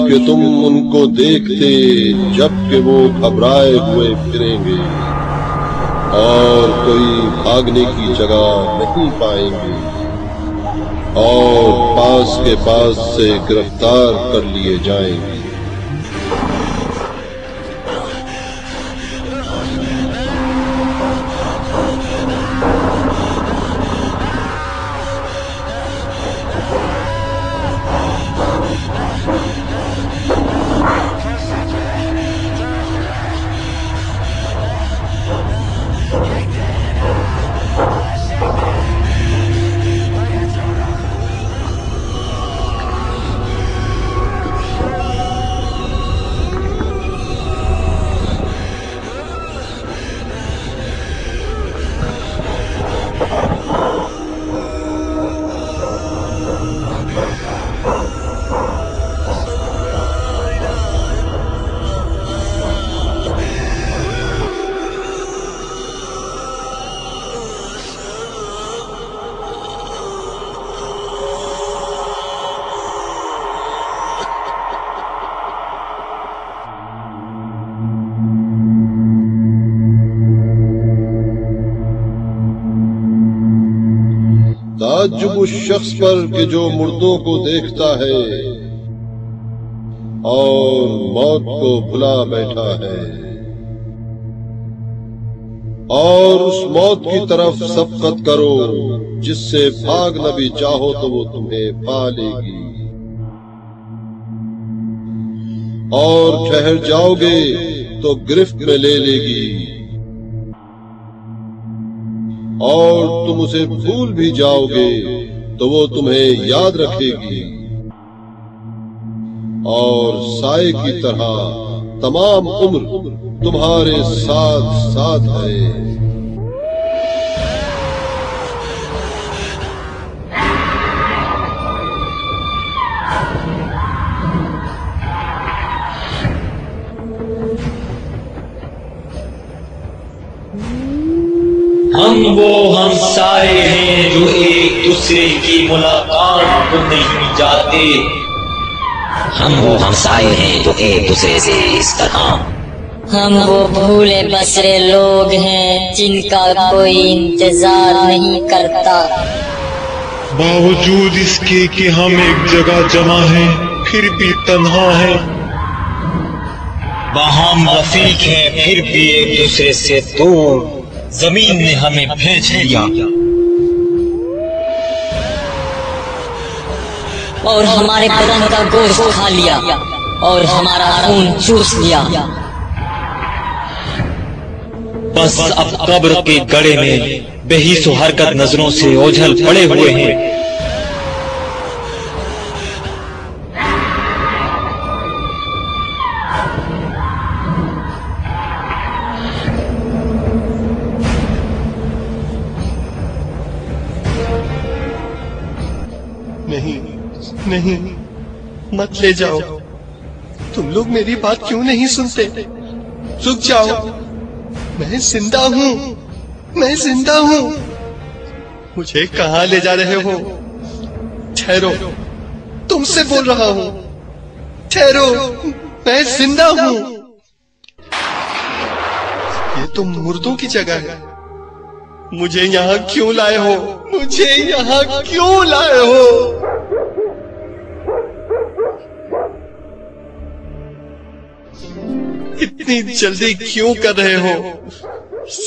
کہ تم ان کو دیکھتے جب کہ وہ گھبرائے ہوئے پھریں گے اور کوئی بھاگنے کی جگہ نہیں پائیں گے اور پاس کے پاس سے گرفتار کر لیے جائیں گے۔ تعجب اس شخص پر کہ جو مردوں کو دیکھتا ہے اور موت کو بھلا بیٹھا ہے اور اس موت کی طرف سبقت کرو جس سے بھاگنا بھی چاہو تو وہ تمہیں پا لے گی اور ٹھہر جاؤ گے تو گرفت میں لے لے گی اور تم اسے بھول بھی جاؤ گے تو وہ تمہیں یاد رکھے گی اور سائے کی طرح تمام عمر تمہارے ساتھ ساتھ ہے۔ ہم وہ ہمسائے ہیں جو ایک دوسرے کی ملاقات کو نہیں جاتے۔ ہم وہ ہمسائے ہیں جو ایک دوسرے سے اس طرح۔ ہم وہ بھولے بسرے لوگ ہیں جن کا کوئی انتظار نہیں کرتا۔ باوجود اس کے کہ ہم ایک جگہ جمع ہیں پھر بھی تنہا ہیں۔ باہم رفیق ہیں پھر بھی ایک دوسرے سے دور۔ زمین نے ہمیں بھیج دیا اور ہمارے بدن کا گوشت کھا لیا اور ہمارا خون چوس لیا۔ بس اب قبر کے گڑھے میں بے حیث و حرکت نظروں سے اوجھل پڑے ہوئے ہیں۔ نہیں، مت لے جاؤ۔ تم لوگ میری بات کیوں نہیں سنتے؟ رک جاؤ، میں زندہ ہوں، میں زندہ ہوں۔ مجھے کہاں لے جا رہے ہو؟ ٹھہرو، تم سے بول رہا ہوں، ٹھہرو، میں زندہ ہوں۔ یہ تو مردوں کی جگہ ہے، مجھے یہاں کیوں لائے ہو؟ مجھے یہاں کیوں لائے ہو؟ اتنی جلدی کیوں کر رہے ہو؟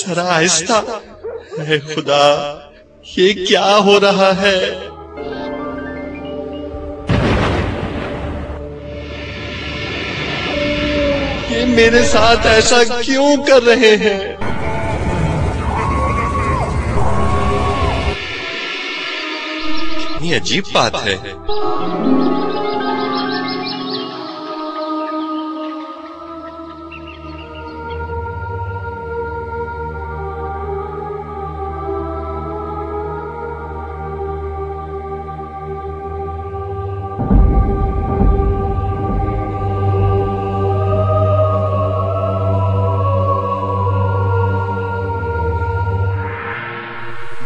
ذرا آہستہ۔ اے خدا، یہ کیا ہو رہا ہے؟ یہ میرے ساتھ ایسا کیوں کر رہے ہیں؟ کتنی عجیب بات ہے۔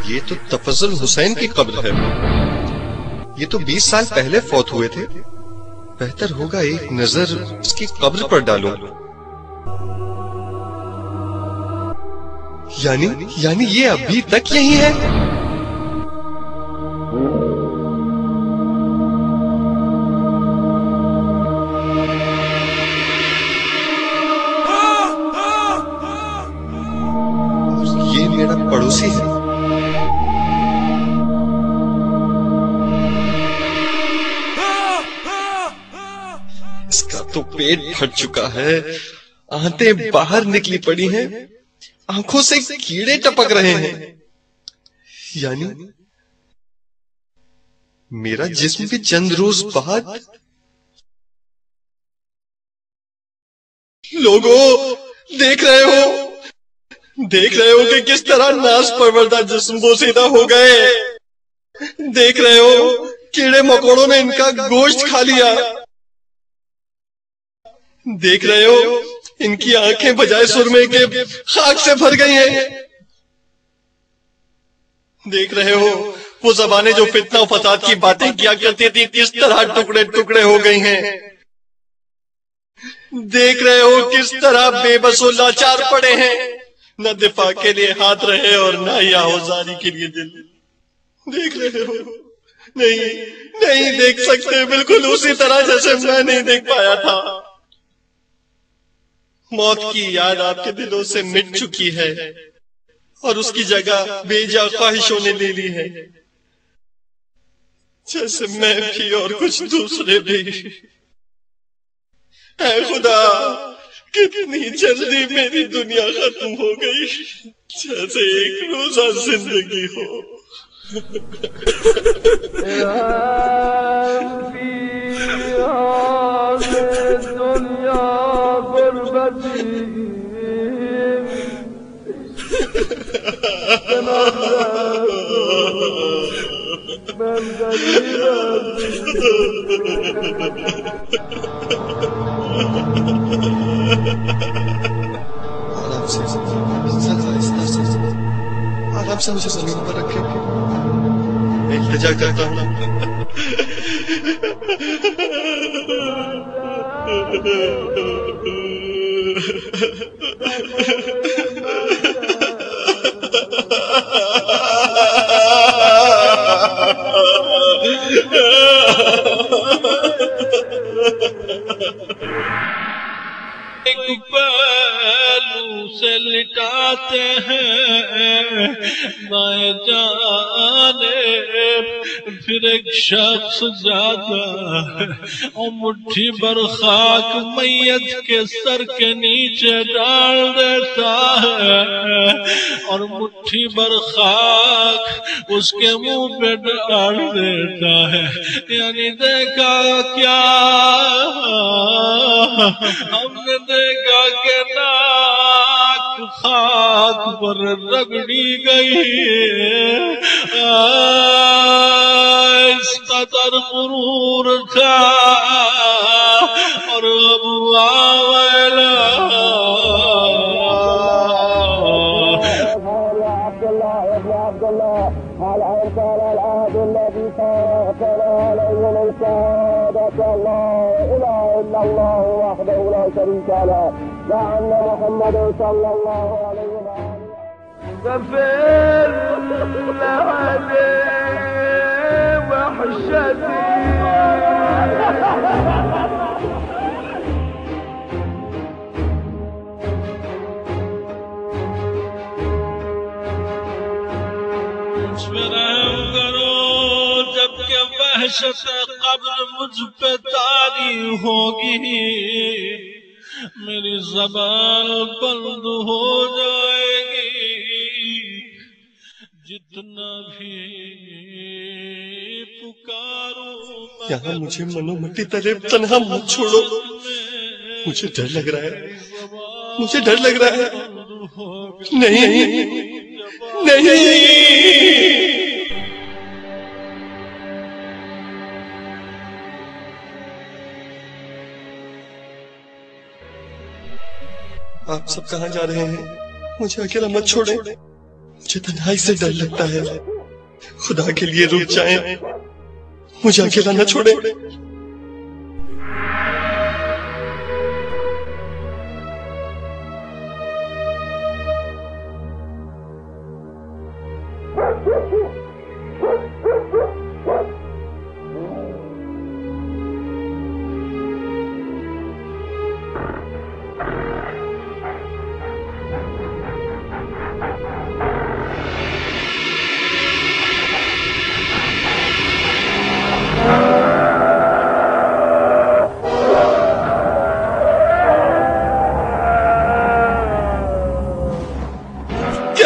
یہ تو تفضل حسین کی قبر ہے۔ یہ تو 20 سال پہلے فوت ہوئے تھے۔ بہتر ہوگا ایک نظر اس کی قبر پر ڈالوں. یعنی یہ ابھی تک یہی ہے؟ یہ میرا پڑوسی ہے. اس کا تو پیٹ پھٹ چکا ہے، آنتیں باہر نکلی پڑی ہیں، آنکھوں سے کیڑے ٹپک رہے ہیں. یعنی میرا جسم بھی چند روز بعد. لوگوں دیکھ رہے ہو کہ کس طرح ناز پروردہ جسم بوسیدہ ہو گئے. دیکھ رہے ہو کیڑے مکوڑوں نے ان کا گوشت کھا لیا. دیکھ رہے ہو ان کی آنکھیں بجائے سرمے کے خاک سے بھر گئی ہیں. دیکھ رہے ہو وہ زبانیں جو فتنہ و فساد کی باتیں کیا کرتی تھی کس طرح ٹکڑے ٹکڑے ہو گئی ہیں. دیکھ رہے ہو کس طرح بے بس و لاچار پڑے ہیں، نہ دفاع کے لیے ہاتھ رہے اور نہ ہی آوازاری کے لیے دل. دیکھ رہے ہو نہیں دیکھ سکتے، بالکل اسی طرح جیسے میں نہیں دیکھ پایا تھا. موت کی یاد آپ کے دلوں سے مٹ چکی ہے اور اس کی جگہ بے جا خواہشوں نے لے لی ہے، جیسے میں بھی اور کچھ دوسرے بھی. اے خدا کتنی جلدی میری دنیا ختم ہو گئی، جیسے ایک روزہ زندگی ہو. آرام سے مجھے زمین پر رکھے، التجا کرتا ہوں. ایک پہلو سے لٹاتے ہیں بائیں جانب، پھر ایک شخص جاتا اور مٹھی بھر خاک میت کے سر کے نیچے ڈال دیتا ہے اور مٹھی بھر خاک اس کے منہ پہ ڈال دیتا ہے. یعنی دیکھا کیا ہم نے دیکھا کہ ناک خاک پر رگڑی گئی، اس قدر غرور تھا اور اب آویلا. وحشت قبر مجھ پہ طاری ہوگی، میری زبان بند ہو جائے گی، جتنا بھی پکاروں. یہاں مجھے منو مٹی تلے تنہا مت چھوڑو، مجھے ڈر لگ رہا ہے، مجھے ڈر لگ رہا ہے. نہیں آپ سب کہاں جا رہے ہیں؟ مجھے اکیلا مت چھوڑیں، مجھے تنہائی سے ڈر لگتا ہے. خدا کے لیے رک جائیں، مجھے اکیلا نہ چھوڑیں.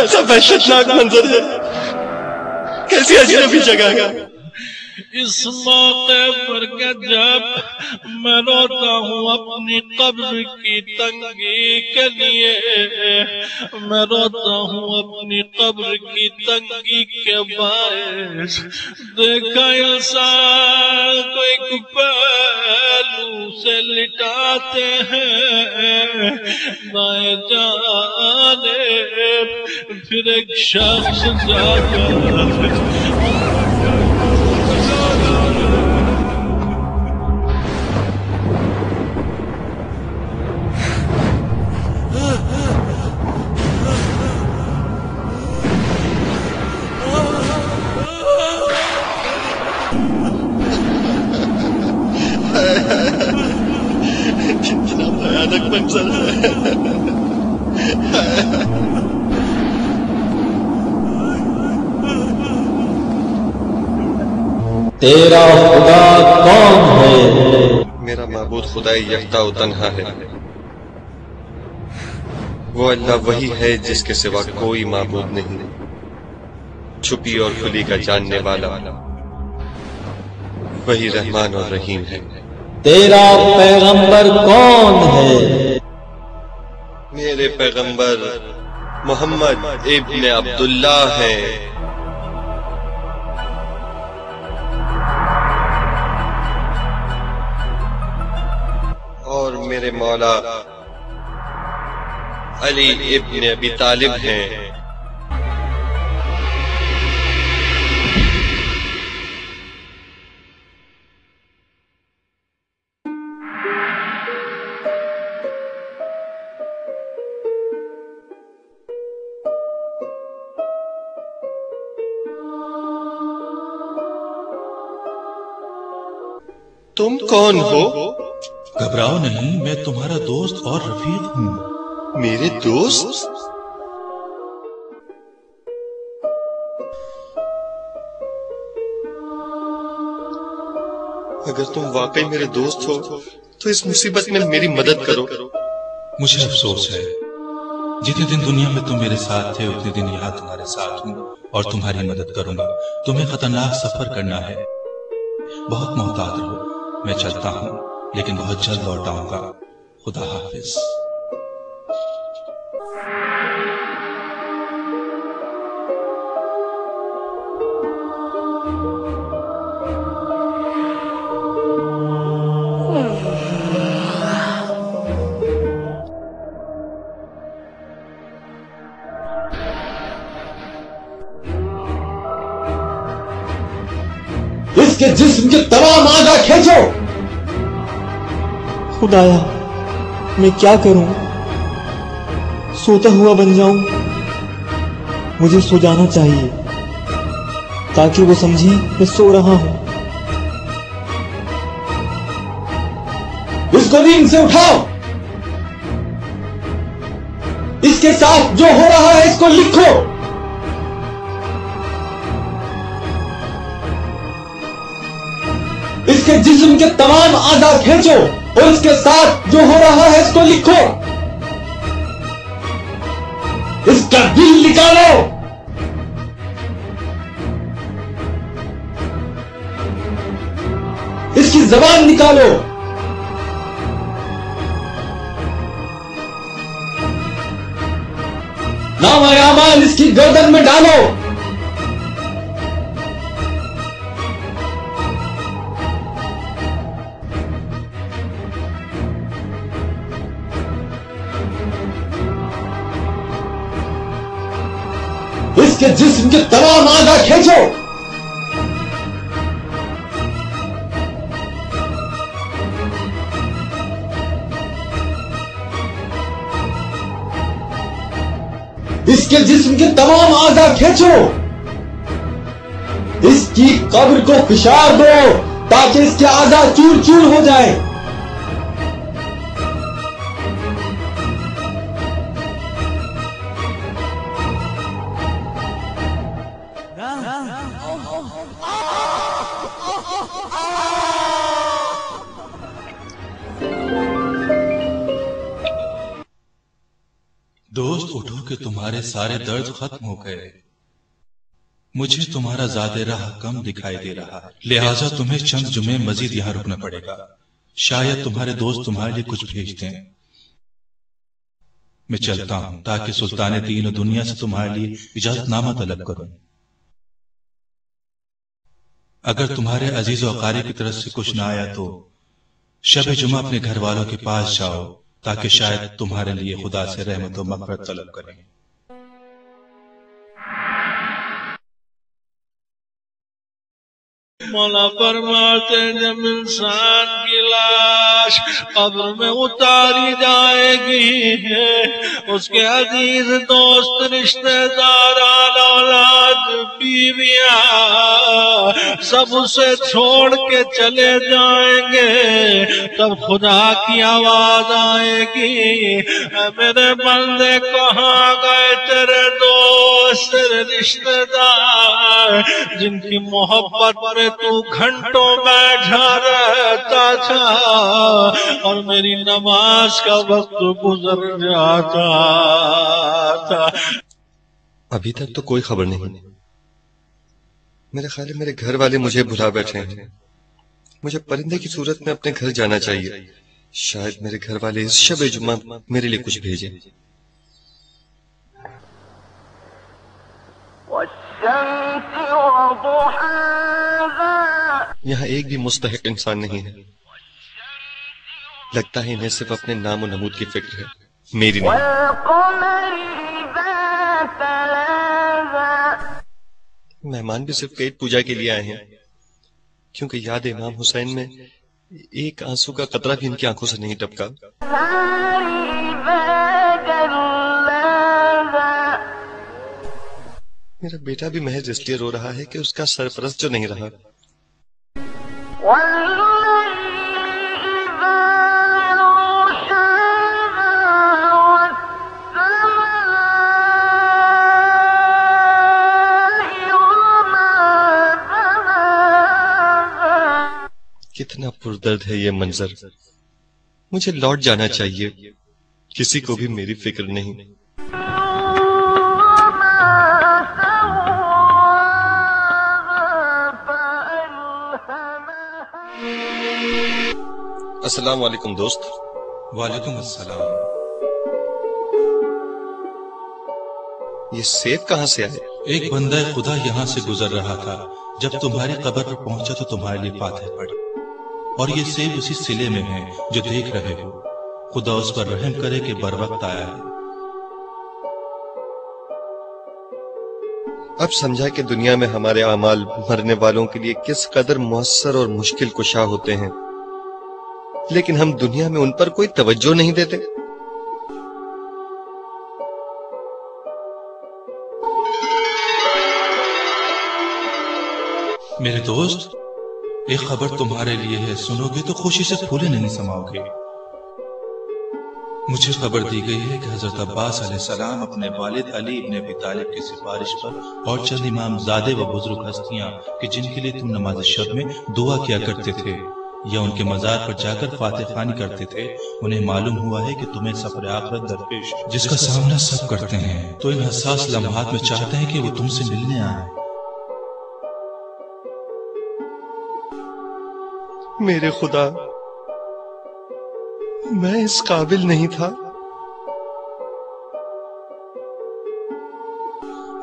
عجب سا وحشتناک منظر ہے، کیسی اجنبی جگہ ہے۔ اس موقع پر کہ جب میں روتا ہوں اپنی قبر کی تنگی کے لیے، میں روتا ہوں اپنی قبر کی تنگی کے باعث، دیکھا انسان کو ایک پہلو سے لٹاتے ہیں دائیں جانب، پھر ایک شخص جاگا کتنا بھیانک منظر ہے۔ تیرا خدا کون ہے؟ میرا معبود خدا یکتا و تنہا ہے، وہ اللہ وہی ہے جس کے سوا کوئی معبود نہیں، چھپی اور کھلی کا جاننے والا، وہی رحمان اور رحیم ہے۔ تیرا پیغمبر کون ہے؟ میرے پیغمبر محمد ابن عبداللہ ہیں۔ اور میرے مولا علی ابن ابی طالب ہیں۔ تم کون ہو؟ گھبراؤ نہیں، میں تمہارا دوست اور رفیق ہوں۔ میرے دوست؟ اگر تم واقعی میرے دوست ہو تو اس مصیبت میں میری مدد کرو۔ مجھے افسوس ہے، جتنے دن دنیا میں تم میرے ساتھ تھے اتنے دن یہاں تمہارے ساتھ ہوں اور تمہاری مدد کروں گا۔ تمہیں خطرناک سفر کرنا ہے، بہت محتاط رہو۔ میں چلتا ہوں لیکن بہت جلد لوٹ آؤں گا۔ خدا حافظ۔ اس کے جسم کے تمام اعضاء کھینچو۔ خدایا میں کیا کروں؟ سوتا ہوا بن جاؤں؟ مجھے سو جانا چاہیے تاکہ وہ سمجھے میں سو رہا ہوں۔ اس کو نیند سے اٹھاؤ، اس کے ساتھ جو ہو رہا ہے اس کو لکھو۔ اس کے جسم کے تمام اعضاء کھینچو اور اس کے ساتھ جو ہو رہا ہے اس کو لکھو۔ اس کا دل نکالو، اس کی زبان نکالو، نامہ اعمال اس کی گردن میں ڈالو۔ اس کے جسم کے تمام اعضاء کھینچو۔ اس کے جسم کے تمام اعضاء کھینچو۔ اس کی قبر کو فشار دو تاکہ اس کے اعضاء چور چور ہو جائیں۔ दोस्त उठो कि तुम्हारे सारे दर्द खत्म हो गए। मुझे तुम्हारा ज़ाते राह कम दिखाई दे रहा है, लिहाजा तुम्हें चंद जुमे मजीद यहाँ रुकना पड़ेगा। शायद तुम्हारे दोस्त तुम्हारे लिए कुछ भेज दें। मैं चलता हूं ताकि सुल्तान तीन दुनिया से तुम्हारे लिए इजाजतनामा तलब करूं। अगर तुम्हारे अजीज और अकारीब की तरफ से कुछ ना आया तो शब जुमा अपने घर वालों के पास जाओ ताकि शायद तुम्हारे लिए खुदा से रहमत और मग़फ़िरत तलब करें। मौला फरमाते जब इंसान की लाश कब्र में उतारी जाएगी, उसके अजीज दोस्त, रिश्तेदार, औलाद, बीवियां सब उसे छोड़ के चले जाएंगे। तब खुदा की आवाज आएगी, मेरे बंदे कहाँ गए तेरे दोस्त, तेरे रिश्तेदार जिनकी मोहब्बत में तू घंटों बैठा रहता था और मेरी नमाज का वक्त गुजर जाता था। अभी तक तो कोई खबर नहीं। मेरे ख्याल है मेरे घर वाले मुझे भुला बैठे हैं। मुझे परिंदे की सूरत में अपने घर जाना चाहिए। शायद मेरे घर वाले इस शब जुमा मेरे लिए कुछ भेजें। यहाँ एक भी मुस्तहिक इंसान नहीं है। लगता है इन्हें सिर्फ अपने नाम और नमूद की फिक्र है, मेरी नहीं। मेहमान भी सिर्फ पेट पूजा के लिए आए हैं, क्योंकि याद इमाम हुसैन में एक आंसू का कतरा भी इनकी आंखों से नहीं टपका। मेरा बेटा भी महज इसलिए रो रहा है कि उसका सरपरस्त जो नहीं रहा। कितना पुरदर्द है ये मंजर। मुझे लौट जाना चाहिए। किसी को भी मेरी फिक्र नहीं। अस्सलाम वालेकुम दोस्त। वालेकुम अस्सलाम। ये सेब कहाँ से आए? एक बंदा खुदा यहाँ से गुजर रहा था। जब तुम्हारी कब्र पर पहुंचा तो तुम्हारे लिए फातिहा पढ़ी, और ये सेब उसी सिले में है जो देख रहे हो। खुदा उस पर रहम करे कि बर वक्त आया है। अब समझा कि दुनिया में हमारे अमाल मरने वालों के लिए किस कदर मुअस्सर और मुश्किल कुशा होते हैं, लेकिन हम दुनिया में उन पर कोई तवज्जो नहीं देते। मेरे दोस्त, एक खबर तुम्हारे लिए है, सुनोगे तो खुशी से फूले नहीं समाओगे। मुझे खबर दी गई है कि हजरत अब्बास अलैहिस्सलाम अपने वालिद अली इब्न अबी तालिब की सिफारिश पर और चंद इमाम ज़ादे व बुजुर्ग हस्तियां कि जिनके लिए तुम नमाज शब में दुआ किया करते थे या उनके मजार पर जाकर फातिहा ख़वानी करते थे, उन्हें मालूम हुआ है कि तुम्हें सफर आखिरत दरपेश जिसका सामना सब करते हैं, तो इन हसास लम्हात में चाहते हैं कि वो तुमसे मिलने आए। मेरे खुदा, मैं इस काबिल नहीं था।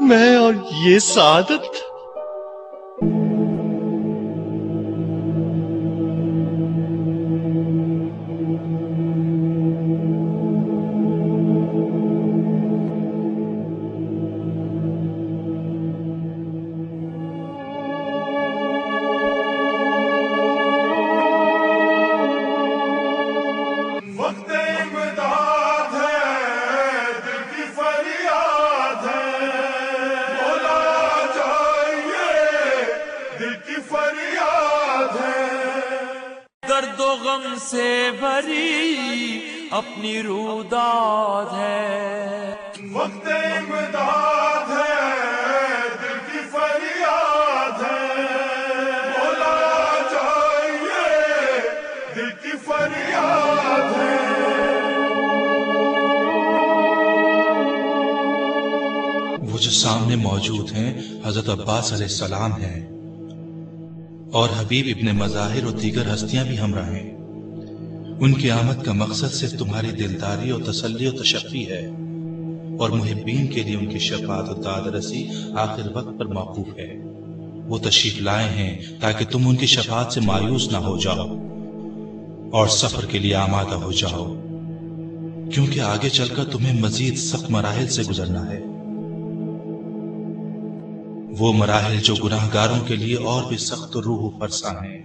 मैं और ये सादत। अपनी रूदाद है, वक्त इमदाद है, दिल की फरियाद है, बोला चाहिए दिल की फरियाद है। जो सामने मौजूद हैं हजरत अब्बास अलैहिस्सलाम हैं और हबीब इब्ने मज़ाहिर और दीगर हस्तियां भी हमरा हैं। उनकी आमद का मकसद सिर्फ तुम्हारी दिलदारी और तसल्ली और तशफ़ी है और मुहिब्बीन के लिए उनकी शफ़ाअत और दादरसी आखिर वक्त पर मौकूफ है। वो तशरीफ लाए हैं ताकि तुम उनकी शफ़ाअत से मायूस ना हो जाओ और सफर के लिए आमादा हो जाओ, क्योंकि आगे चलकर तुम्हें मजीद सख्त मराहिल से गुजरना है। वो मराहिल जो गुनाहगारों के लिए और भी सख्त रूह फरसा हैं।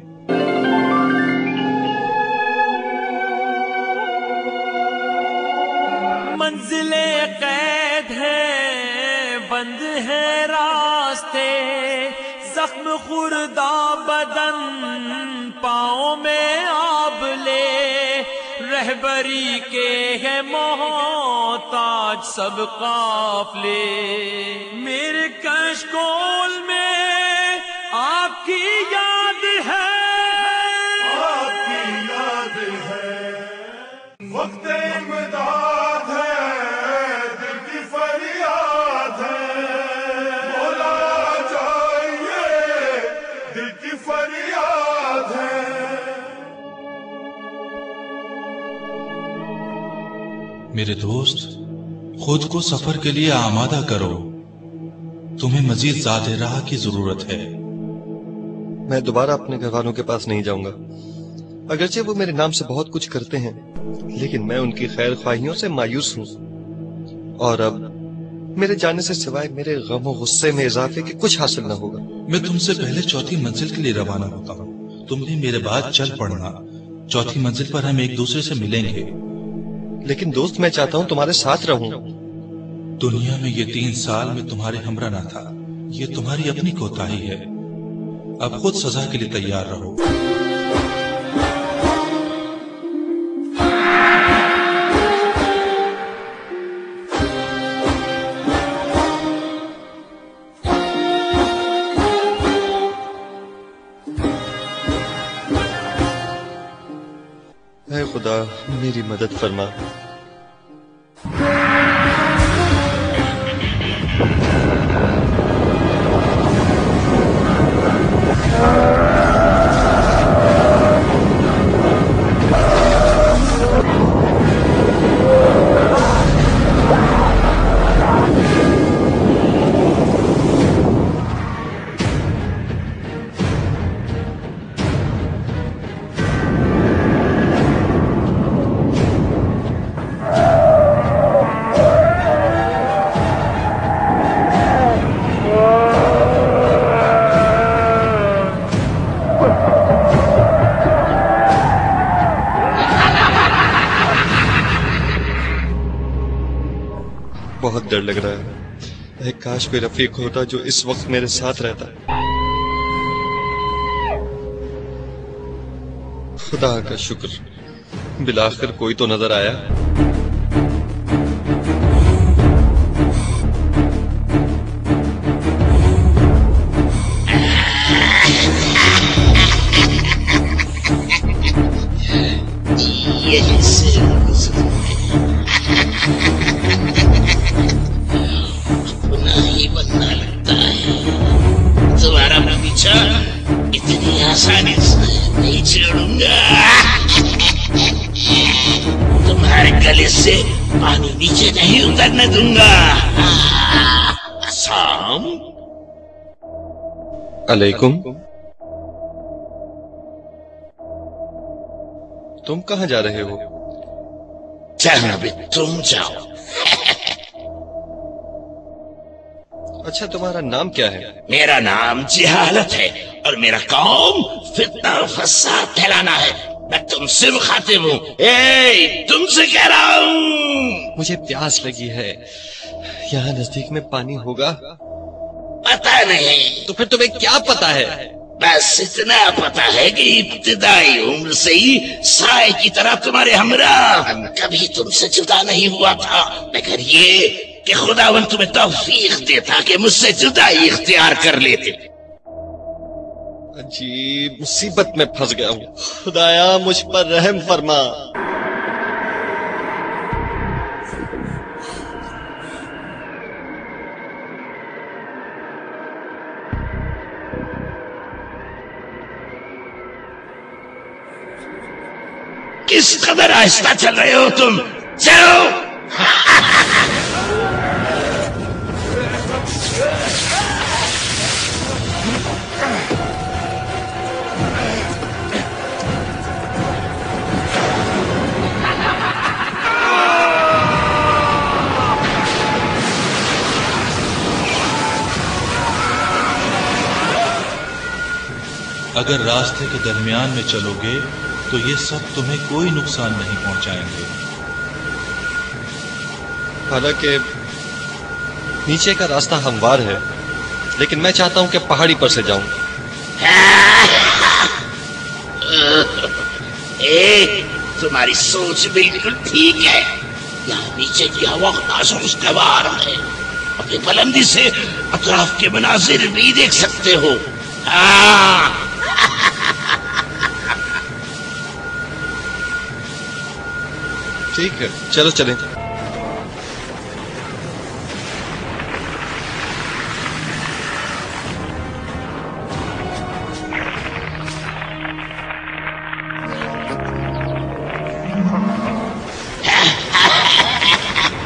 मंजिले कैद है, बंद है रास्ते, जख्म खुर्दा बदन पाँव में आबले, रहबरी के है मोहताज सब काफले। मेरे कशकोल में आपकी याद है, आपकी याद है, वक्त इमदाद है, दिल की फरियाद है, बोला जाइए दिल की फरियाद है। मेरे दोस्त, खुद को सफर के लिए आमादा करो, तुम्हें मजीद ज़्यादा राह की जरूरत है। मैं दोबारा अपने घर वालों के पास नहीं जाऊंगा। अगरचे वो मेरे नाम से बहुत कुछ करते हैं, लेकिन मैं उनकी खैर ख्वाहियों से मायूस हूँ। और अब मेरे जाने से सिवाय मेरे गम और गुस्से में इजाफे के कुछ हासिल न होगा। मैं तुमसे पहले चौथी मंजिल के लिए रवाना होता हूँ, तुम भी मेरे बाद चल पड़ना। चौथी मंजिल पर हम एक दूसरे से मिलेंगे। लेकिन दोस्त, मैं चाहता हूँ तुम्हारे साथ रहूं। दुनिया में ये 3 साल में तुम्हारे हमरा ना था, ये तुम्हारी अपनी कोताही है। अब खुद सजा के लिए तैयार रहो। ऐ खुदा, मेरी मदद फरमा। बहुत डर लग रहा है। काश कोई रफीक होता जो इस वक्त मेरे साथ रहता। खुदा का शुक्र, बिलाखिर कोई तो नजर आया। इतनी आसानी से नहीं छोड़ूंगा। तुम्हारे गले से पानी नीचे नहीं उतरने दूंगा। अस्सलाम अलैकुम। तुम कहाँ जा रहे हो? जहाँ भी तुम जाओ। अच्छा, तुम्हारा नाम क्या है? मेरा नाम जिहालत है और मेरा काम फितना और फसाद फैलाना है। मैं तुमसे मुखातिब हूँ, तुमसे कह रहा हूँ। मुझे प्यास लगी है, यहाँ नजदीक में पानी होगा? पता नहीं। तो फिर तुम्हें क्या पता है? बस इतना पता है कि इब्तिदाई उम्र से ही साए की तरह तुम्हारे हमरा कभी तुमसे जुदा नहीं हुआ था, मगर ये कि खुदावन तुम्हें तौफीक देता कि मुझसे जुदाई इख्तियार कर लेते। अजीब मुसीबत में फंस गया हूँ। खुदाया मुझ पर रहम फरमा। किस कदर आहिस्ता चल रहे हो तुम। चलो। अगर रास्ते के दरमियान में चलोगे तो ये सब तुम्हें कोई नुकसान नहीं पहुंचाएंगे। हालांकि नीचे का रास्ता हमवार है, लेकिन मैं चाहता हूं कि पहाड़ी पर से जाऊं। तुम्हारी सोच बिल्कुल ठीक है। यहाँ नीचे की हवा नाज़ुगवार है। अपनी बुलंदी से अतराफ के मनाजिर भी देख सकते हो। हाँ। ठीक है, चलो चलें।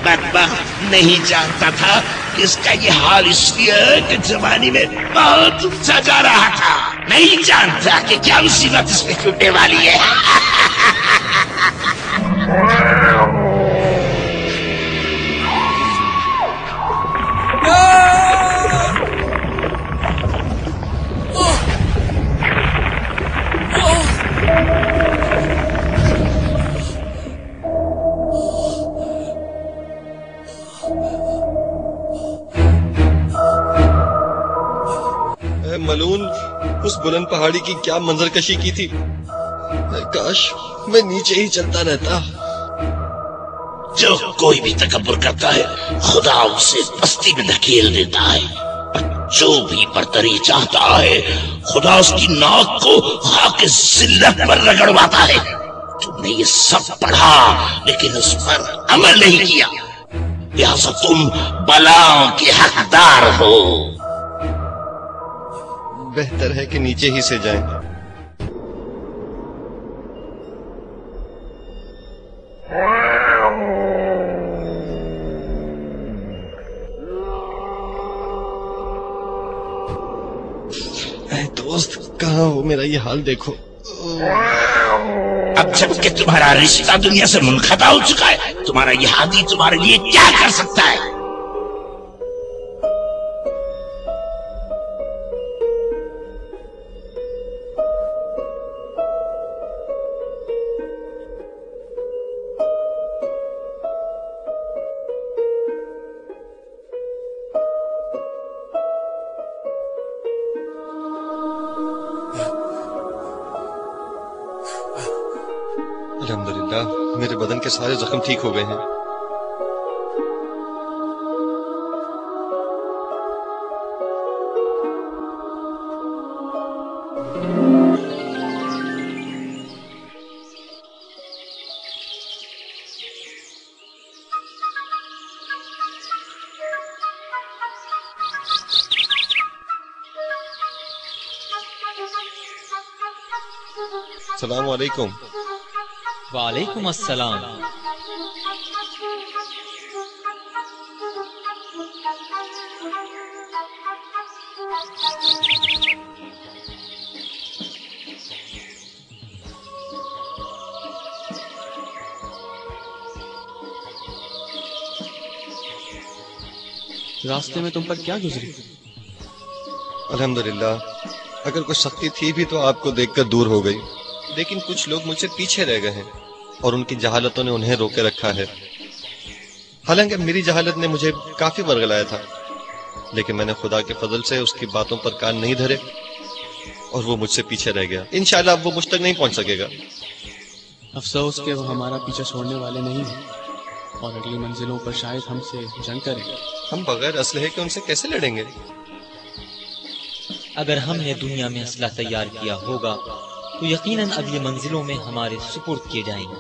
बदबख्त नहीं जानता था कि इसका ये हाल इसलिए है कि जवानी में बहुत ऊंचा जा रहा था। नहीं जानता कि क्या मुसीबत इसमें छूटने वाली है। मलून, उस बुलंद पहाड़ी की क्या मंजरकशी की थी। काश मैं नीचे ही चलता रहता। जो कोई भी तकब्बुर करता है खुदा उसे पस्ती में धकेल देता है, और जो भी बरतरी चाहता है खुदा उसकी नाक को खाके जिल्लत पर रगड़वाता है। तुमने ये सब पढ़ा लेकिन उस पर अमल नहीं किया, लिहाजा तुम बलाओं के हकदार हो। बेहतर है कि नीचे ही से जाएं। दोस्त कहाँ हो? मेरा ये हाल देखो। अब जबकि तुम्हारा रिश्ता दुनिया से मुनक़ता हो चुका है, तुम्हारा ये हादी तुम्हारे लिए क्या कर सकता है? अल्हम्दुलिल्लाह, मेरे बदन के सारे जख्म ठीक हो गए हैं। अस्सलाम वालेकुम। वालेकुम अस्सलाम। रास्ते में तुम पर क्या गुजरी? अल्हम्दुलिल्लाह, अगर कुछ सख्ती थी भी तो आपको देखकर दूर हो गई, लेकिन कुछ लोग मुझसे पीछे रह गए हैं और उनकी जहालतों ने उन्हें रोके रखा है। हालांकि मेरी जहालत ने मुझे काफी बरगलाया था, लेकिन मैंने खुदा के फजल से उसकी बातों पर कान नहीं धरे और वो मुझसे पीछे रह गया। इंशाल्लाह अब वो मुझ तक नहीं पहुंच सकेगा। अफसोस के वो हमारा पीछा छोड़ने वाले नहीं हैं और अगली मंजिलों पर शायद हमसे जंग करें। हम बगैर असलहे के उनसे कैसे लड़ेंगे? अगर हमने दुनिया में असला तैयार किया होगा तो यकीनन अगली मंजिलों में हमारे सुपुर्द किए जाएंगे,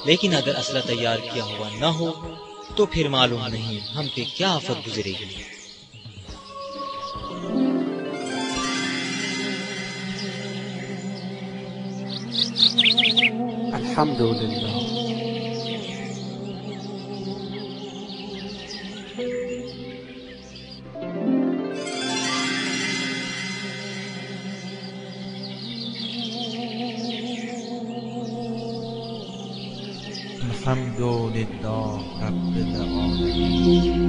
लेकिन अगर असला तैयार किया हुआ न हो तो फिर मालूम नहीं हम पे क्या आफत गुजरेगी। الحمدللہ. الحمدللہ رب العالمین.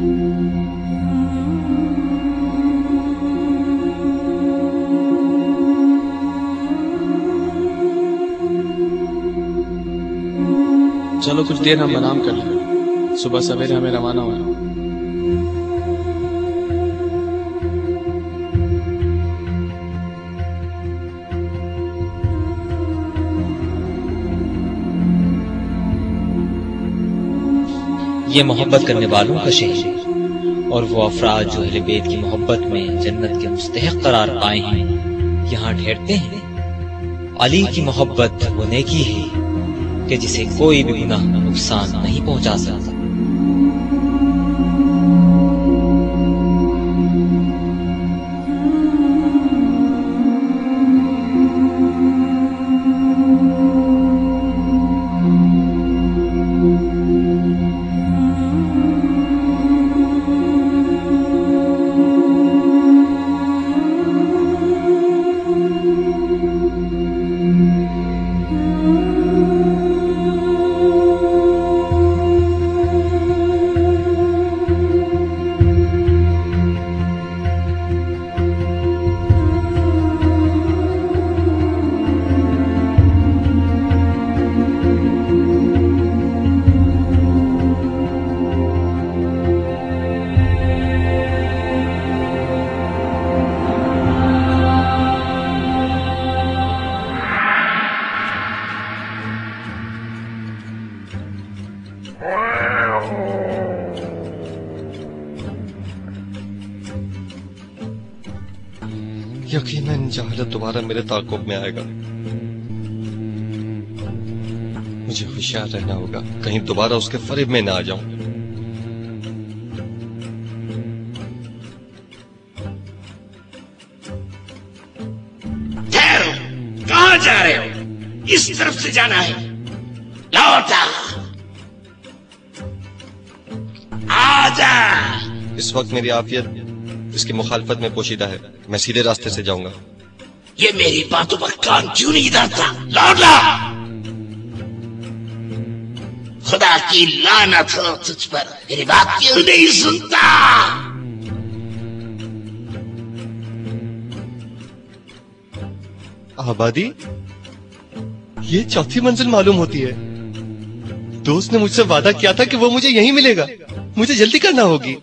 چلو کچھ دیر ہم آرام کر لیں، صبح سویرے ہمیں روانہ ہونا. یہ محبت کرنے والوں کا شہر ہے، اور وہ افراد جو اہل بیت کی محبت میں جنت کے مستحق قرار پائے ہیں یہاں ٹھہرتے ہیں. علی کی محبت وہ نیکی ہے کہ جسے کوئی بھی گناہ نقصان نہیں پہنچا سکتا. یقیناً جہالت دوبارہ میرے تعاقب میں آئے گا. مجھے ہوشیار رہنا ہوگا کہیں دوبارہ اس کے فریب میں نہ آ جاؤں. ٹھہرو، کہاں جا رہے ہو؟ اس طرف سے جانا ہے. لوٹا آجا. اس وقت میری عافیت اس کی مخالفت میں پوشیدہ ہے. میں سیدھے راستے سے جاؤں گا. یہ میری باتوں پر کان کیوں نہیں دھرتا؟ لوٹا. خدا کی لعنت ہو تجھ پر، میری بات کیوں نہیں سنتا؟ آبادی یہ چوتھی منزل معلوم ہوتی ہے. دوست نے مجھ سے وعدہ کیا تھا کہ وہ مجھے یہیں ملے گا. مجھے جلدی کرنا ہوگی.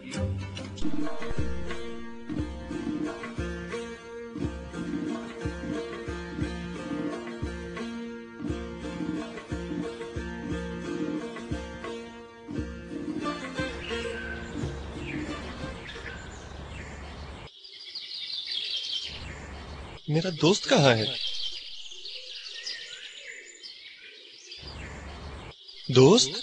میرا دوست کہاں ہے؟ دوست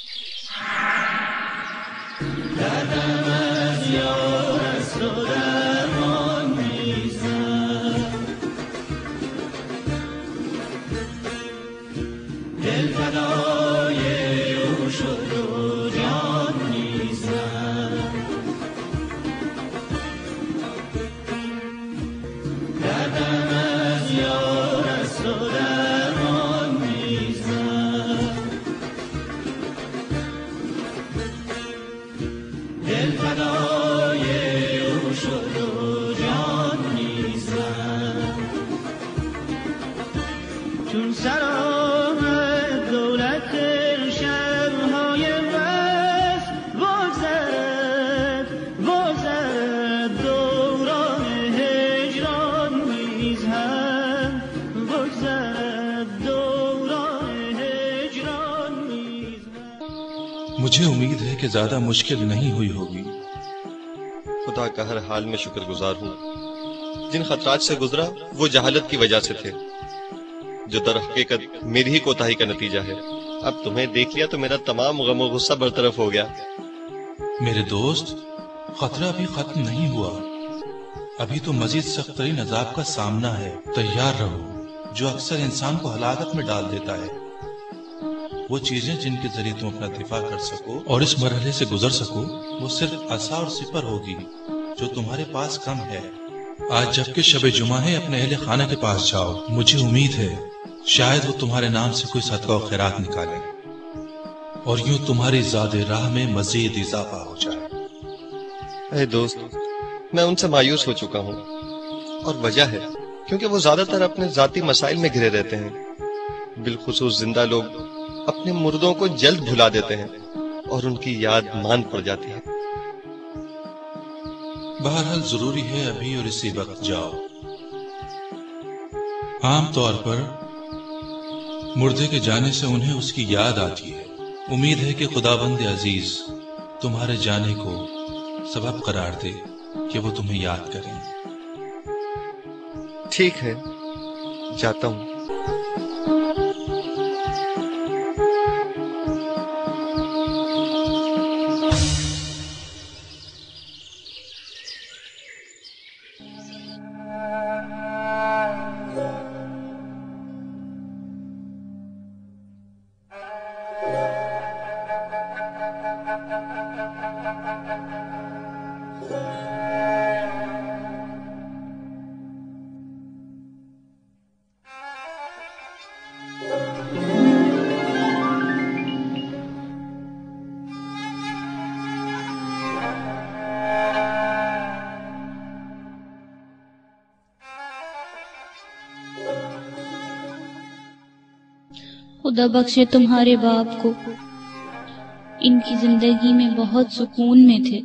مجھے امید ہے کہ زیادہ مشکل نہیں ہوئی ہوگی. خدا کا ہر حال میں شکر گزار ہوں. جن خطرات سے گزرا وہ جہالت کی وجہ سے تھے، جو در حقیقت میری ہی کوتاہی کا نتیجہ ہے. اب تمہیں دیکھ لیا تو میرا تمام غم و غصہ برطرف ہو گیا. میرے دوست، خطرہ ابھی ختم نہیں ہوا. ابھی تو مزید سخت ترین عذاب کا سامنا ہے. تیار رہو جو اکثر انسان کو ہلاکت میں ڈال دیتا ہے. वो चीजें जिनके जरिए तुम अपना दिफा कर सको और इस मरहले से गुजर सको, वो सिर्फ असा और सिपर होगी जो तुम्हारे पास कम है। आज जबकि शब जुमा है, अपने अहले खाना के पास जाओ। मुझे उम्मीद है शायद वो तुम्हारे नाम से कोई सदका और खैरात निकाले और यूं तुम्हारी ज़ादे राह में मजीद इजाफा हो जाए। ऐ दोस्त, मैं उनसे मायूस हो चुका हूँ और वजह है क्योंकि वो ज्यादातर अपने जाती मसाइल में घिरे रहते हैं। बिलखुसूस जिंदा लोग अपने मुर्दों को जल्द भुला देते हैं और उनकी याद मान पड़ जाती है। बहरहाल जरूरी है अभी और इसी वक्त जाओ। आम तौर पर मुर्दे के जाने से उन्हें उसकी याद आती है। उम्मीद है कि खुदाबंद अजीज तुम्हारे जाने को सबब करार दे कि वो तुम्हें याद करें। ठीक है, जाता हूँ। खुदा बख्शे तुम्हारे बाप को, इनकी जिंदगी में बहुत सुकून में थे,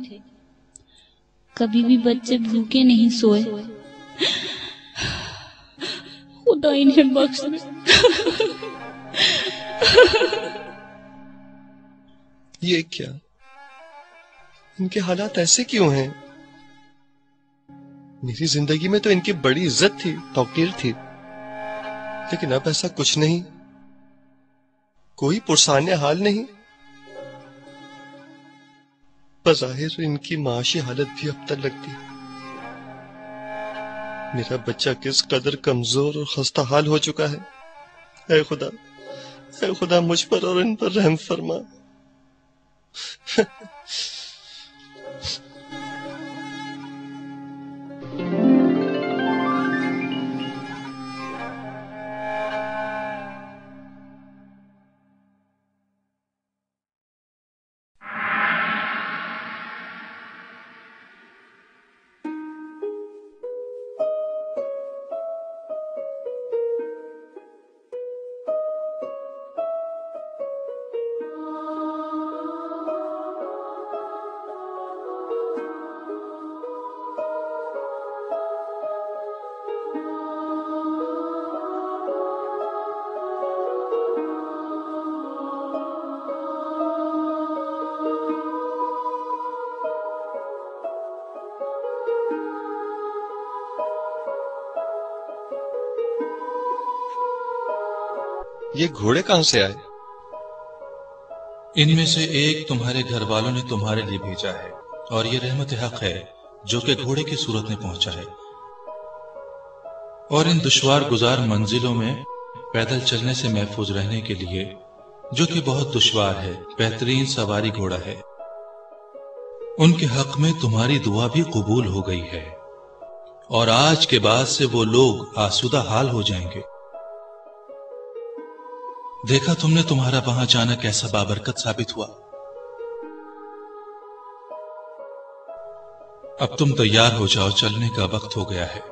कभी भी बच्चे भूखे नहीं सोए। खुदा इन्हें बख्श दे। ये क्या, इनके हालात ऐसे क्यों हैं? मेरी जिंदगी में तो इनकी बड़ी इज्जत थी, तौकीर थी, लेकिन अब ऐसा कुछ नहीं, कोई पुरसाने हाल नहीं। बज़ाहिर इनकी माशी हालत भी अब तक लगती है। मेरा बच्चा किस कदर कमजोर और खस्ता हाल हो चुका है। ऐ खुदा मुझ पर और इन पर रहम फरमा। ये घोड़े कहां से आए? इनमें से एक तुम्हारे घर वालों ने तुम्हारे लिए भेजा है और ये रहमत हक है जो कि घोड़े की सूरत में पहुंचा है। और इन दुश्वार गुजार मंजिलों में पैदल चलने से महफूज रहने के लिए, जो कि बहुत दुश्वार है, बेहतरीन सवारी घोड़ा है। उनके हक में तुम्हारी दुआ भी कबूल हो गई है और आज के बाद से वो लोग आसूदा हाल हो जाएंगे। देखा तुमने तुम्हारा वहां जाना कैसा बाबरकत साबित हुआ। अब तुम तैयार हो जाओ, चलने का वक्त हो गया है।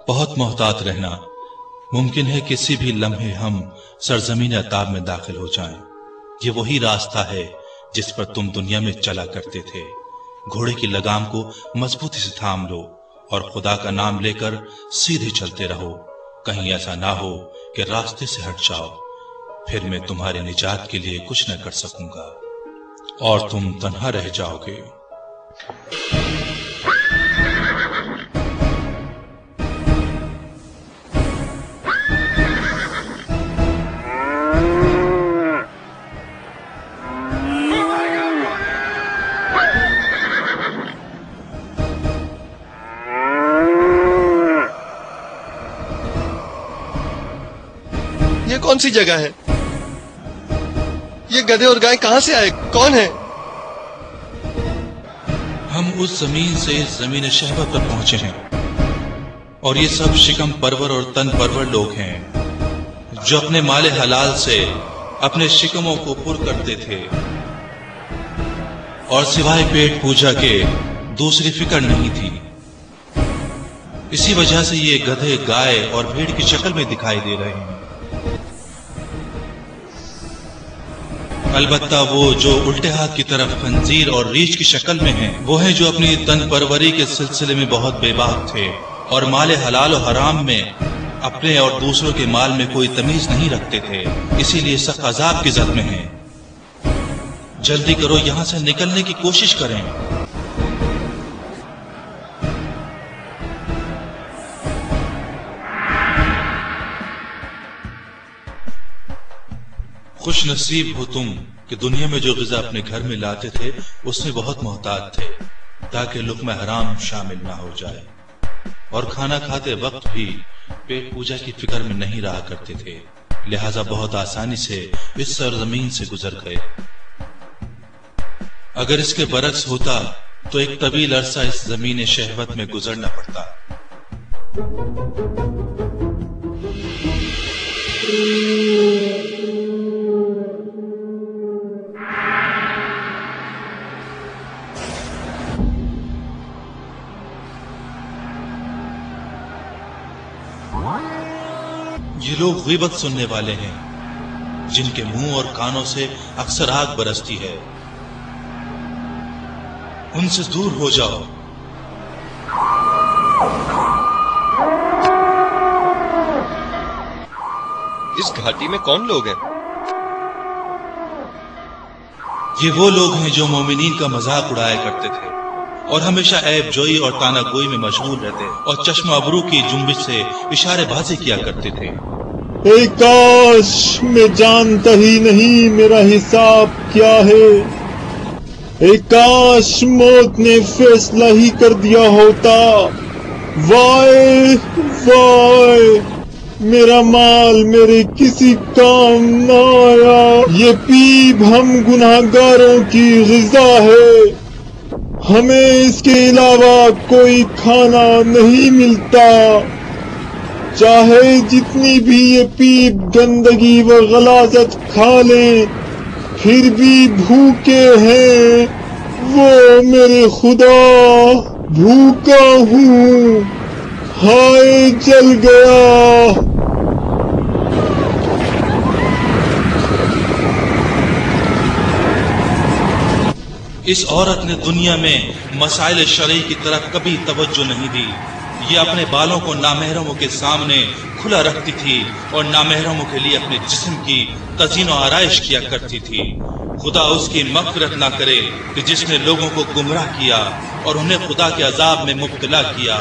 बहुत मोहतात रहना। मुमकिन है किसी भी लम्हे हम सरजमीन अताब में दाखिल हो जाएं। ये वही रास्ता है जिस पर तुम दुनिया में चला करते थे। घोड़े की लगाम को मजबूती से थाम लो और खुदा का नाम लेकर सीधे चलते रहो। कहीं ऐसा ना हो कि रास्ते से हट जाओ, फिर मैं तुम्हारी निजात के लिए कुछ न कर सकूंगा और तुम तन्हा रह जाओगे। सी जगह है? ये गधे और गाय कहाँ से आए? कौन है? हम उस जमीन से इस जमीन शहबत पर पहुंचे हैं और ये सब शिकम परवर और तन परवर लोग हैं जो अपने माले हलाल से अपने शिकमों को पुर करते थे और सिवाय पेट पूजा के दूसरी फिक्र नहीं थी। इसी वजह से ये गधे गाय और भेड़ की शक्ल में दिखाई दे रहे हैं। अलबत्ता वो जो उल्टे हाथ की तरफ खंजीर और रीछ की शक्ल में हैं, वो हैं जो अपनी तन परवरी के सिलसिले में बहुत बेबाक थे और माले हलाल और हराम में अपने और दूसरों के माल में कोई तमीज नहीं रखते थे, इसीलिए सख्त अजाब की जद में हैं। जल्दी करो, यहां से निकलने की कोशिश करें। खुश नसीब हो तुम कि दुनिया में जो ग़िज़ा अपने घर में लाते थे उसमें बहुत मोहताज थे ताकि लुक़्मा हराम शामिल ना हो जाए, और खाना खाते वक्त भी पेट पूजा की फिक्र में नहीं रहा करते थे, लिहाजा बहुत आसानी से इस सरजमीन से गुजर गए। अगर इसके बरक्स होता तो एक तवील अरसा इस जमीन शहवत में गुजरना पड़ता। ये लोग ग़ीबत सुनने वाले हैं जिनके मुंह और कानों से अक्सर आग बरसती है। उनसे दूर हो जाओ। इस घाटी में कौन लोग हैं? ये वो लोग हैं जो मोमिनीन का मजाक उड़ाया करते थे और हमेशा ऐब जोई और तानागोई में मशगूल रहते और चश्मा अबरू की जुम्बिश से इशारेबाजी किया करते थे। काश मैं जानता ही नहीं मेरा हिसाब क्या है। काश मौत ने फैसला ही कर दिया होता। वाय वाय, मेरा माल मेरे किसी काम न आया। ये पीप हम गुनाहगारों की ग़िज़ा है, हमें इसके अलावा कोई खाना नहीं मिलता। चाहे जितनी भी ये पीप गंदगी व गलाजत खा लें, फिर भी भूखे हैं। वो मेरे खुदा, भूखा हूँ, हाय जल गया। इस औरत ने दुनिया में मसाइल शरई की तरफ कभी तवज्जो नहीं दी। ये अपने बालों को नामहरमों के सामने खुला रखती थी और नामहरमों के लिए अपने जिस्म की तज़ीन और आराइश किया करती थी। खुदा उसकी मग़फ़िरत ना करे कि जिसने लोगों को गुमराह किया और उन्हें खुदा के अजाब में मुब्तला किया।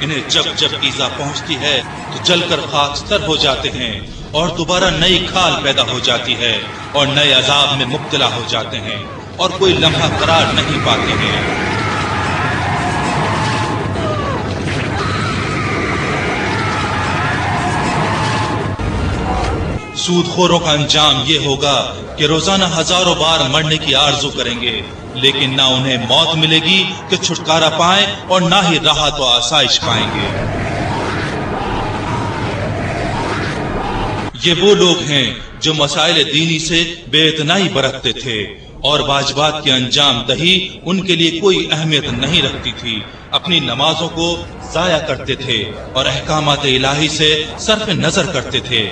इन्हें जब जब ईज़ा पहुँचती है तो जलकर खाकस्तर हो जाते हैं और दोबारा नई खाल पैदा हो जाती है और नए अजाब में मुब्तला हो जाते हैं और कोई लम्हा करार नहीं पाते हैं। सूदखोरों का अंजाम ये होगा कि रोजाना हजारों बार मरने की आरज़ू करेंगे, लेकिन ना उन्हें मौत मिलेगी कि छुटकारा पाएं और ना ही राहत व आसाइश पाएंगे। ये वो लोग हैं जो मसाइल दीनी से बेइतनाई बरतते थे और वाजिबात की अंजाम दही उनके लिए कोई अहमियत नहीं रखती थी। अपनी नमाजों को जाया करते थे और अहकामात इलाही से सरफ नजर करते थे।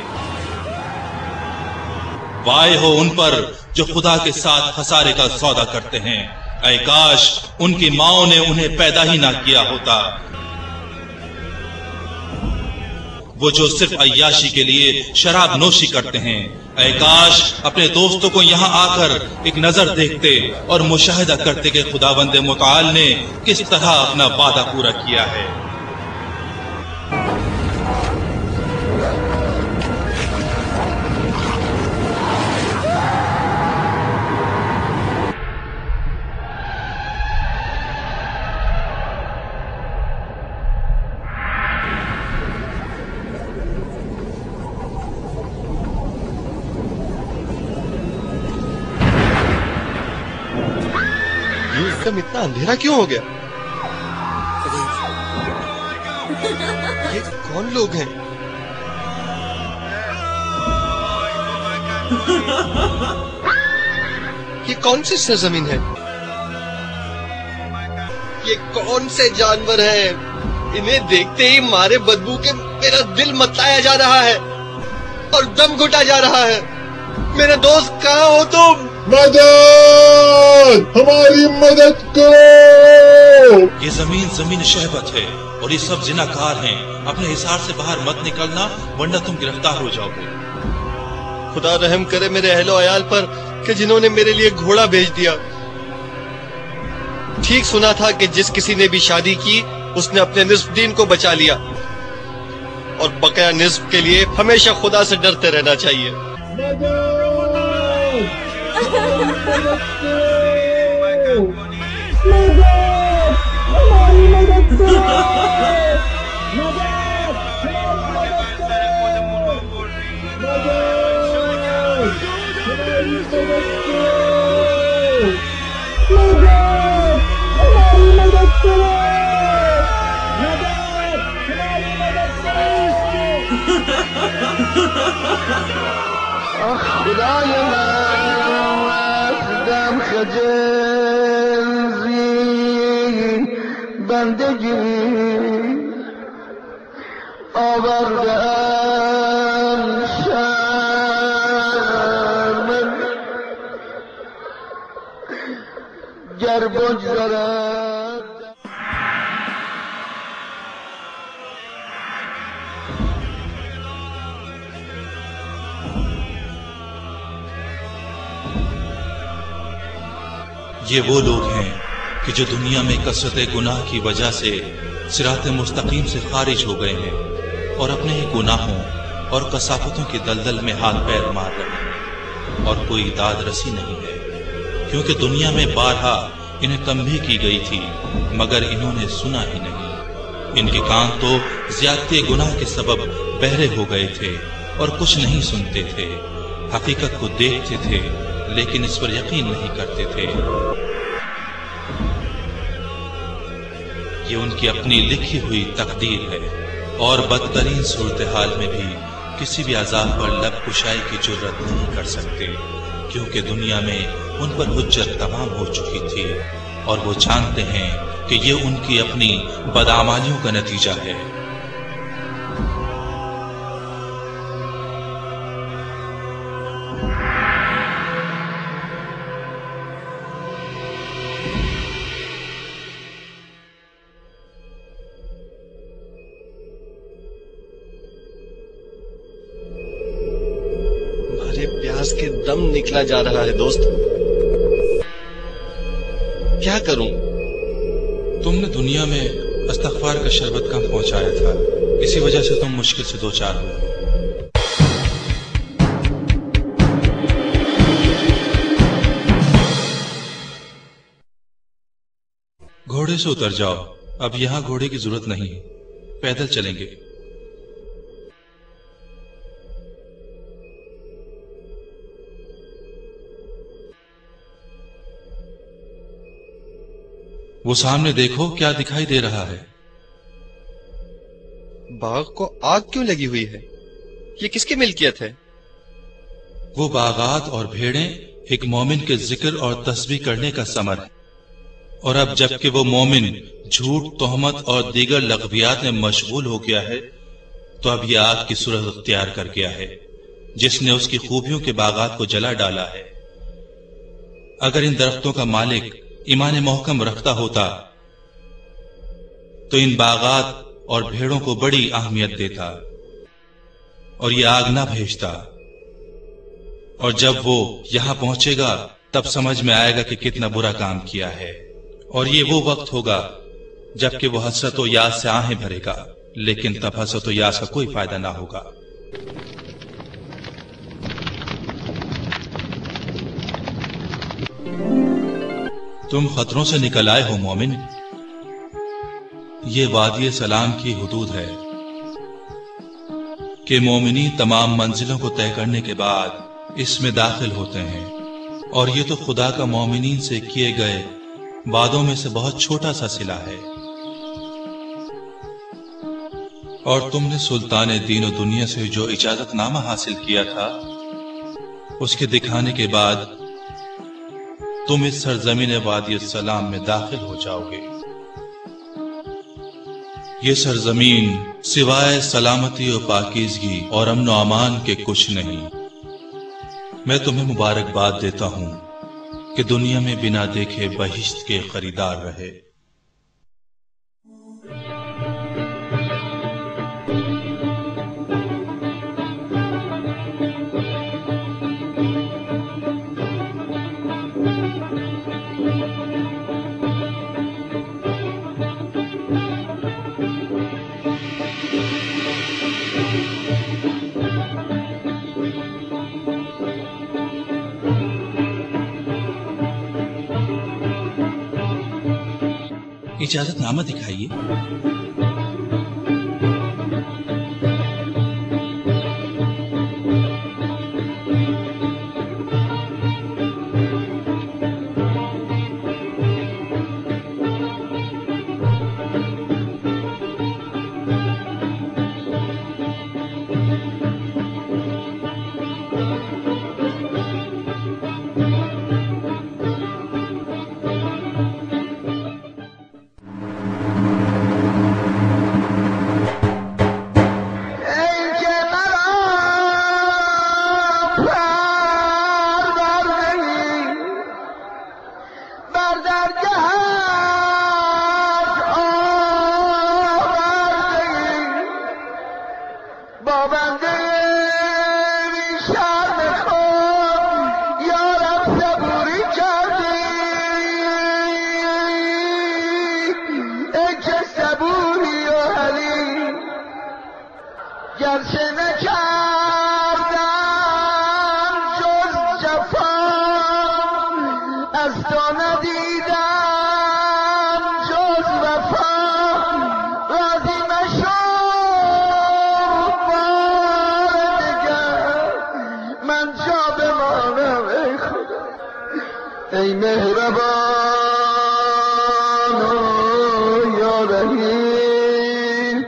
वाय हो उन पर जो खुदा के साथ खसारे का सौदा करते हैं। ऐ काश उनकी माओं ने उन्हें पैदा ही ना किया होता। वो जो सिर्फ अय्याशी के लिए शराब नोशी करते हैं। ऐ काश अपने दोस्तों को यहाँ आकर एक नजर देखते और मुशाहिदा करते कि खुदावंद मुताल ने किस तरह अपना वादा पूरा किया है। एकदम इतना अंधेरा क्यों हो गया? ये कौन लोग हैं? ये कौन सी सरजमीन है? ये कौन से जानवर हैं? इन्हें देखते ही मारे बदबू के मेरा दिल मतलाया जा रहा है और दम घुटा जा रहा है। मेरे दोस्त कहाँ हो तुम? मदद! हमारी मदद करो! ये जमीन शहबत है और ये सब जिनाकार हैं। अपने हिसार से बाहर मत निकलना वरना तुम गिरफ्तार हो जाओगे। खुदा रहम करे मेरे अहलो अयाल पर कि जिन्होंने मेरे लिए घोड़ा भेज दिया। ठीक सुना था कि जिस किसी ने भी शादी की उसने अपने निस्फ दीन को बचा लिया और बकाया निस्फ के लिए हमेशा खुदा से डरते रहना चाहिए। خدای من دم خجل بندگی آوردم شرم گر بگذرد. یہ وہ لوگ ہیں کہ جو دنیا میں کثرت گناہ کی وجہ سے صراط مستقیم سے خارج ہو گئے ہیں اور اپنے ہی گناہوں اور کثافتوں کی دلدل میں ہاتھ پیر مار رہے ہیں اور کوئی داد رسی نہیں ہے، کیونکہ دنیا میں بارہا انہیں تنبیہ کی گئی تھی مگر انہوں نے سنا ہی نہیں۔ ان کے کان تو زیادتی گناہ کے سبب بہرے ہو گئے تھے اور کچھ نہیں سنتے تھے، حقیقت کو دیکھتے تھے لیکن اس پر یقین نہیں کرتے تھے۔ یہ ان کی اپنی لکھی ہوئی تقدیر ہے اور بدترین صورتحال میں بھی کسی بھی عذاب پر لب کشائی کی جرت نہیں کر سکتے، کیونکہ دنیا میں ان پر حجت تمام ہو چکی تھی اور وہ جانتے ہیں کہ یہ ان کی اپنی بدعمالیوں کا نتیجہ ہے۔ प्यास के दम निकला जा रहा है दोस्त, क्या करूं? तुमने दुनिया में इस्तग़फ़ार का शरबत कम पहुंचाया था, इसी वजह से तुम मुश्किल से दो चार हुए। घोड़े से उतर जाओ, अब यहाँ घोड़े की जरूरत नहीं है, पैदल चलेंगे। وہ سامنے دیکھو کیا دکھائی دے رہا ہے؟ باغ کو آگ کیوں لگی ہوئی ہے؟ یہ کس کی ملکیت ہے؟ وہ باغات اور بھیڑیں ایک مومن کے ذکر اور تسبیح کرنے کا ثمر ہے، اور اب جب کہ وہ مومن جھوٹ، تہمت اور دیگر لغویات میں مشغول ہو گیا ہے تو اب یہ آگ کی صورت اختیار کر گیا ہے جس نے اس کی خوبیوں کے باغات کو جلا ڈالا ہے۔ اگر ان درختوں کا مالک ایمان محکم رکھتا ہوتا تو ان باغات اور بھیڑوں کو بڑی اہمیت دیتا اور یہ آگ نہ بھیجتا، اور جب وہ یہاں پہنچے گا تب سمجھ میں آئے گا کہ کتنا برا کام کیا ہے، اور یہ وہ وقت ہوگا جب کہ وہ حسرت و یاس سے آہیں بھرے گا، لیکن تب حسرت و یاس کا کوئی فائدہ نہ ہوگا۔ تم خطروں سے نکل آئے ہو مومن، یہ وادی سلام کی حدود ہے کہ مومنی تمام منزلوں کو طے کرنے کے بعد اس میں داخل ہوتے ہیں، اور یہ تو خدا کا مومنین سے کیے گئے وعدوں میں سے بہت چھوٹا سا صلہ ہے، اور تم نے سلطان دین و دنیا سے جو اجازت نامہ حاصل کیا تھا اس کے دکھانے کے بعد تم اس سرزمین وادی السلام میں داخل ہو جاؤ گے۔ یہ سرزمین سوائے سلامتی و پاکیزگی اور امن و امان کے کچھ نہیں۔ میں تمہیں مبارکباد دیتا ہوں کہ دنیا میں بنا دیکھے بہشت کے خریدار رہے۔ اجازت نامہ دکھائیے۔ ای مهربان یا رحیم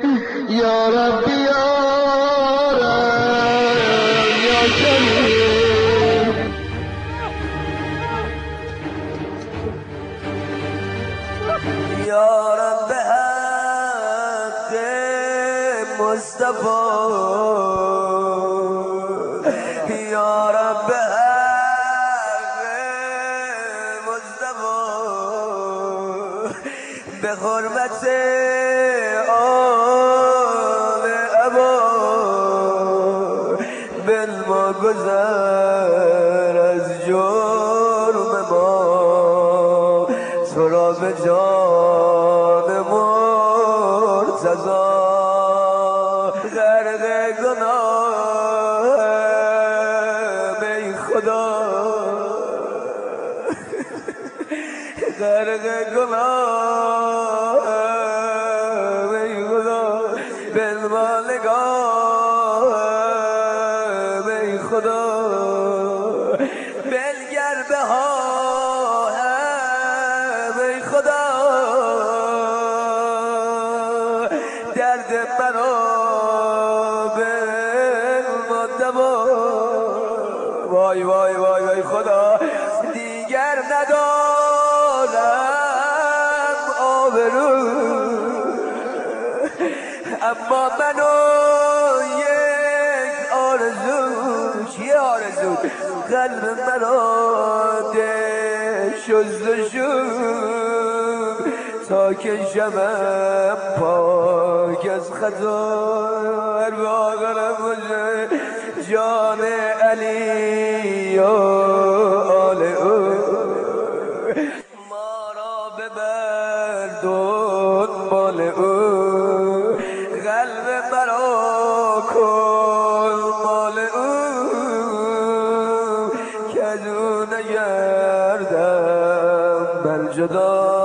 یا ربی یا رب یا کریم یا رب حق مصطفی یا رب به حرمت آل ابا بل ما گذر از جرم ما تو را به جان مرتضی غرق گناه ای خدا غرق گناه ای خدا بالمالگاه ای خدا بلگر به ها ای خدا درد مرا بالمدبا وای وای وای وای خدا دیگر ندارم آبرو اما منو یک آرزو چیه آرزو قلب مرا ده شزد شد تا که شمم پاک از خطا هر باقرم باشه جان علی و آل او ما را ببر دنبال او قلب مرا کن مال او که از او نگردم من جدا